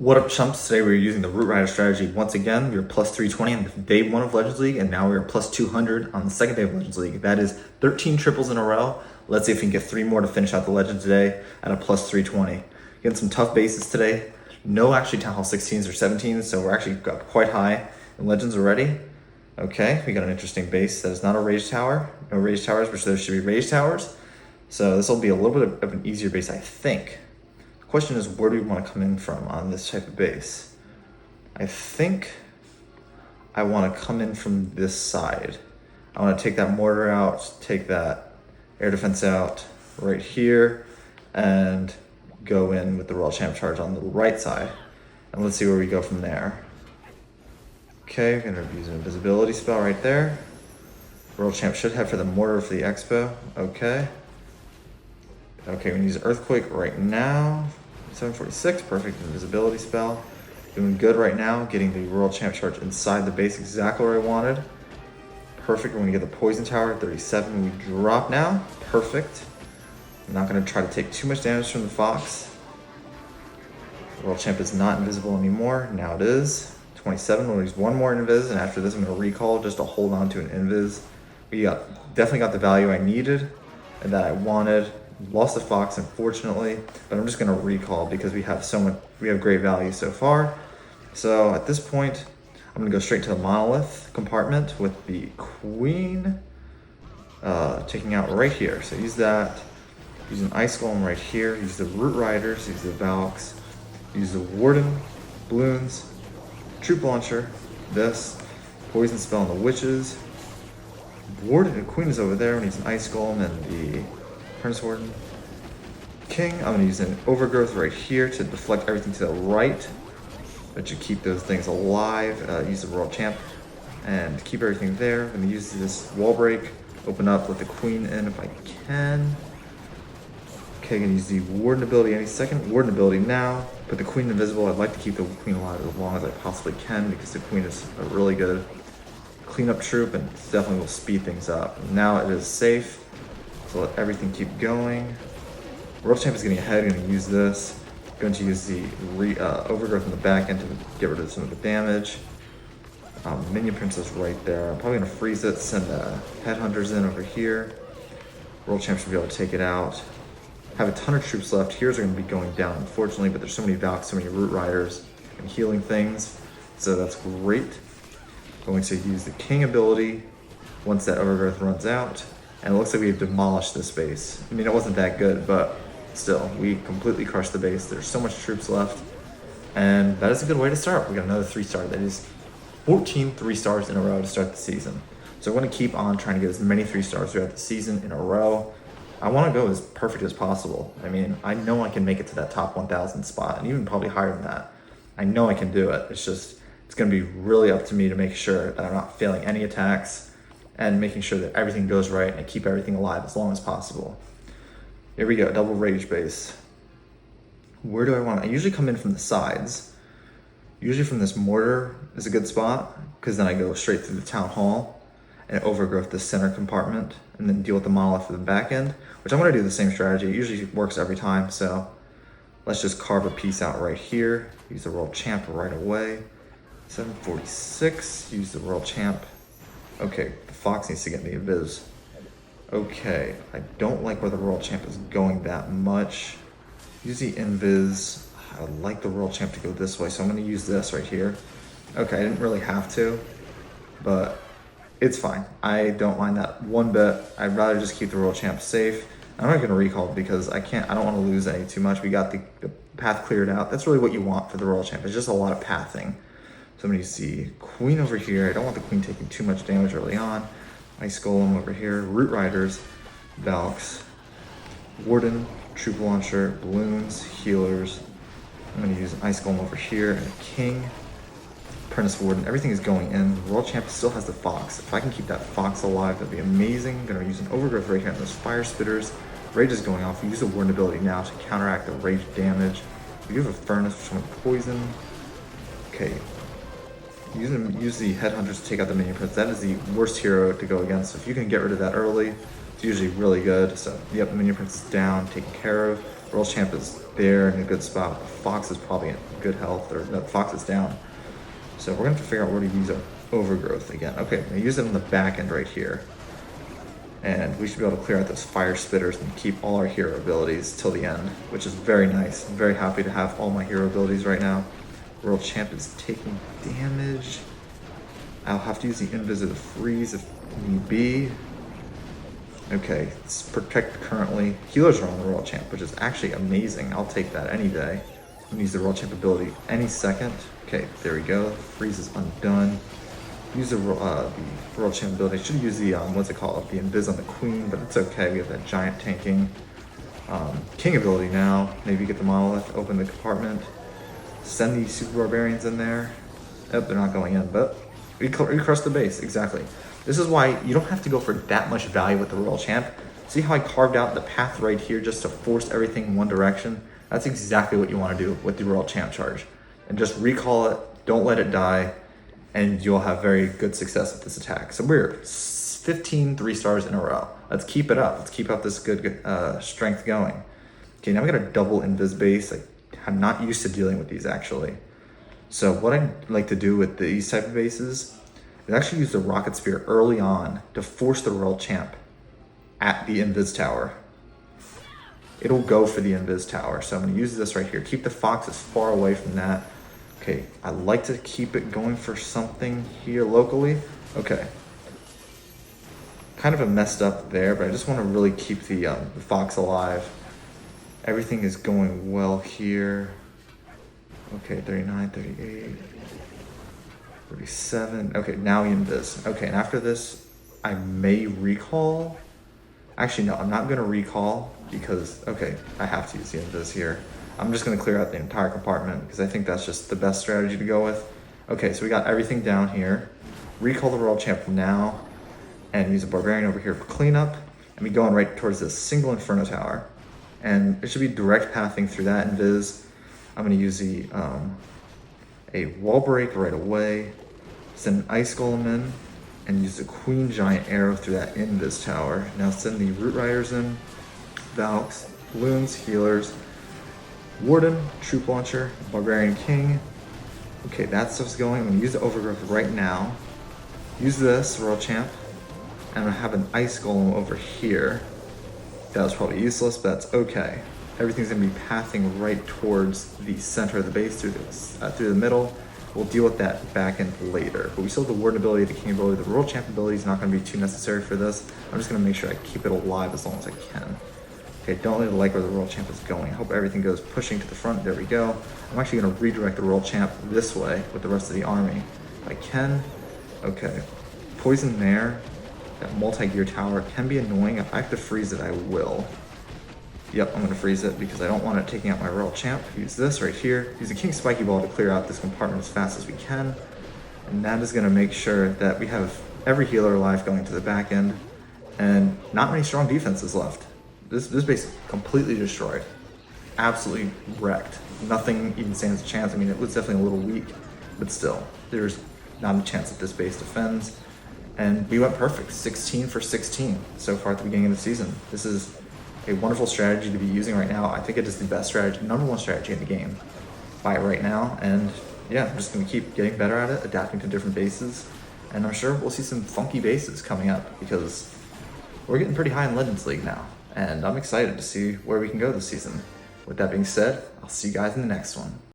What up, chumps? Today we're using the Root Rider strategy once again. We were plus 320 on day 1 of Legends League, and now we're plus 200 on the second day of Legends League. That is 13 triples in a row. Let's see if we can get 3 more to finish out the Legends today at a plus 320. Getting some tough bases today. No actually Town Hall 16s or 17s, so we're actually got quite high in Legends already. Okay, we got an interesting base that is not a Rage Tower. No Rage Towers, which there should be Rage Towers. So this will be a little bit of an easier base, I think. Question is, where do we want to come in from on this type of base? I think I want to come in from this side. I want to take that mortar out, take that air defense out right here, and go in with the Royal Champ charge on the right side. And let's see where we go from there. Okay, we're going to use an invisibility spell right there. Royal Champ should head for the mortar for the expo. Okay, we're going to use Earthquake right now. 746, perfect invisibility spell. Doing good right now, getting the Royal Champ charge inside the base, exactly where I wanted. Perfect, we're gonna get the Poison Tower at 37. We drop now, perfect. I'm not gonna try to take too much damage from the Fox. The Royal Champ is not invisible anymore, now it is. 27, we'll use one more invis, and after this I'm gonna recall just to hold on to an invis. We definitely got the value I needed and that I wanted. Lost the Fox, unfortunately, but I'm just gonna recall because we have great value so far. So at this point, I'm gonna go straight to the Monolith compartment with the Queen taking out right here. So use that, use an Ice Golem right here, use the Root Riders, use the Valks, use the Warden, Balloons, Troop Launcher, this, Poison Spell on the Witches, Warden and Queen is over there, and use an Ice Golem and the Prince Warden. King, I'm going to use an Overgrowth right here to deflect everything to the right. That should keep those things alive. Use the Royal Champ and keep everything there. I'm going to use this Wall Break, open up, let the Queen in if I can. Okay, I'm going to use the Warden ability any second. Warden ability now. Put the Queen invisible. I'd like to keep the Queen alive as long as I possibly can because the Queen is a really good cleanup troop and definitely will speed things up. Now it is safe. So let everything keep going. Royal Champ is getting ahead, going to use this. Going to use the Overgrowth in the back end to get rid of some of the damage. Minion Princess right there. I'm probably going to freeze it, send the Headhunters in over here. Royal Champ should be able to take it out. Have a ton of troops left. Heroes are going to be going down, unfortunately, but there's so many Valks, so many Root Riders, and healing things. So that's great. Going to use the King ability once that Overgrowth runs out. And it looks like we've demolished this base. I mean, it wasn't that good, but still, we completely crushed the base. There's so much troops left. And that is a good way to start. We got another 3-star. That is 14 3-stars in a row to start the season. So we're going to keep on trying to get as many 3-stars throughout the season in a row. I want to go as perfect as possible. I mean, I know I can make it to that top 1,000 spot, and even probably higher than that. I know I can do it. It's going to be really up to me to make sure that I'm not failing any attacks and making sure that everything goes right and keep everything alive as long as possible. Here we go, double Rage base. Where do I want? I usually come in from the sides. Usually from this mortar is a good spot because then I go straight through the Town Hall and Overgrowth the center compartment and then deal with the Monolith for the back end, which I'm gonna do the same strategy. It usually works every time, so let's just carve a piece out right here. Use the Royal Champ right away. 746, use the Royal Champ. Okay, the Fox needs to get me a Viz. Okay, I don't like where the Royal Champ is going that much. Use the Invis. I would like the Royal Champ to go this way, so I'm gonna use this right here. Okay, I didn't really have to, but it's fine. I don't mind that one bit. I'd rather just keep the Royal Champ safe. I'm not gonna recall because I don't wanna lose any too much. We got the path cleared out. That's really what you want for the Royal Champ. It's just a lot of pathing. So I'm going to see Queen over here. I don't want the Queen taking too much damage early on. Ice Golem over here. Root Riders, Valks, Warden, Troop Launcher, Balloons, Healers. I'm going to use an Ice Golem over here and a King. Apprentice Warden. Everything is going in. The Royal Champ still has the Fox. If I can keep that Fox alive, that'd be amazing. I'm going to use an Overgrowth right here on those Fire Spitters. Rage is going off. We use the Warden ability now to counteract the Rage damage. We do have a Furnace for some poison. Okay. Use the Headhunters to take out the Minion Prince. That is the worst hero to go against. If you can get rid of that early, it's usually really good. So, yep, the Minion Prince is down, taken care of. Royal Champ is there in a good spot. Fox is probably in good health, or no, Fox is down. So we're gonna have to figure out where to use our Overgrowth again. Okay, I'm gonna use it on the back end right here. And we should be able to clear out those fire spitters and keep all our hero abilities till the end, which is very nice. I'm very happy to have all my hero abilities right now. World Champ is taking damage. I'll have to use the Invis to freeze if need be. Okay, it's protect currently. Healers are on the World Champ, which is actually amazing. I'll take that any day. I'm gonna use the World Champ ability any second. Okay, there we go. Freeze is undone. Use the World Champ ability. I should use the, what's it called? The Invis on the Queen, but it's okay. We have that giant tanking. King ability now. Maybe get the Monolith, open the compartment. Send the Super Barbarians in there. Oh, they're not going in, but we crushed the base, exactly. This is why you don't have to go for that much value with the Royal Champ. See how I carved out the path right here just to force everything in one direction? That's exactly what you want to do with the Royal Champ charge. And just recall it, don't let it die, and you'll have very good success with this attack. So we're 15 3-stars in a row. Let's keep it up. Let's keep up this good strength going. Okay, now we got a double Invis base. I'm not used to dealing with these actually. So what I like to do with these type of bases is actually use the Rocket Spear early on to force the Royal Champ at the Invis Tower. It'll go for the Invis Tower. So I'm gonna use this right here. Keep the Fox as far away from that. Okay, I like to keep it going for something here locally. Okay. Kind of a messed up there, but I just wanna really keep the Fox alive. Everything is going well here. Okay, 39, 38, 37. Okay, now Invis. Okay, and after this, I may recall. Actually, no, I'm not gonna recall because, okay, I have to use the Invis here. I'm just gonna clear out the entire compartment because I think that's just the best strategy to go with. Okay, so we got everything down here. Recall the World Champ now and use a Barbarian over here for cleanup. And we going right towards this single Inferno Tower. And it should be direct pathing through that Invis. I'm gonna use the a wall break right away, send an Ice Golem in, and use the Queen Giant Arrow through that Invis Tower. Now send the Root Riders in, Valks, Balloons, Healers, Warden, Troop Launcher, Barbarian King. Okay, that stuff's going. I'm gonna use the Overgrowth right now. Use this, Royal Champ, and I'm gonna have an Ice Golem over here. That was probably useless, but that's okay. Everything's gonna be pathing right towards the center of the base through the middle. We'll deal with that back end later. But we still have the Warden ability, the King ability. The Royal Champ ability is not gonna be too necessary for this. I'm just gonna make sure I keep it alive as long as I can. Okay, don't really like where the Royal Champ is going. I hope everything goes pushing to the front. There we go. I'm actually gonna redirect the Royal Champ this way with the rest of the army. If I can. Okay. Poison there. That multi-gear tower can be annoying. If I have to freeze it, I will. Yep, I'm gonna freeze it because I don't want it taking out my Royal Champ. Use this right here. Use the King Spiky Ball to clear out this compartment as fast as we can. And that is gonna make sure that we have every healer alive going to the back end and not many strong defenses left. This base is completely destroyed. Absolutely wrecked. Nothing even stands a chance. I mean, it was definitely a little weak, but still, there's not a chance that this base defends. And we went perfect, 16 for 16 so far at the beginning of the season. This is a wonderful strategy to be using right now. I think it is the best strategy, #1 strategy in the game by right now. And yeah, I'm just gonna keep getting better at it, adapting to different bases. And I'm sure we'll see some funky bases coming up because we're getting pretty high in Legends League now. And I'm excited to see where we can go this season. With that being said, I'll see you guys in the next one.